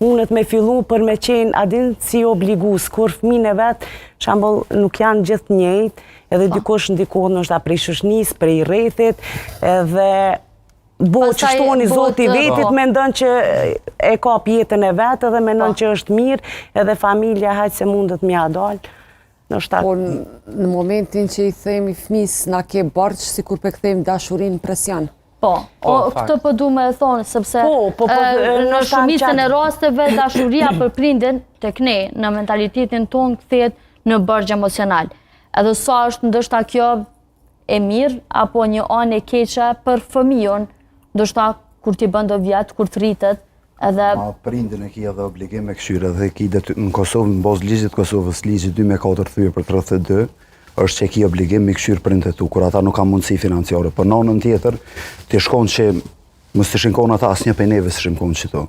mundet me fillu për me qenë adin si obligus, kur fëmijën e vetë, shambull, nuk janë gjithë njëjtë, edhe dikush ndikohet nështë prej shoqënisë, prej rrethit, edhe që shtoni zoti vetit me ndonë që e ka pjetën e vetë edhe me ndonë që është mirë, edhe familja hajtë se mundet mja dalë. Por në momentin që i themi fëmis na ke barqë, si kur për këthejmë dashurin presion. Këtë për du me e thonë, sepse në shumicën e rasteve dashuria për prindin të këne, në mentalitetin tonë këthet në bërgjë emocional. Edhe sa është ndështa kjo e mirë, apo një anë e keqe për fëmijon, ndështa kur t'i bëndo vjetë, kur t'rritet, edhe... Prindin e ki edhe obligim e këshyre dhe ki në Kosovë, në bazë ligjit Kosovës, ligjit 2004 thyje për 32, është që ki obligim me këshyrë prindet tu, kur ata nuk ka mundësi financiare. Për nonën tjetër, të shkon që mës të shinkon ata asë një pejneve së shinkon që to.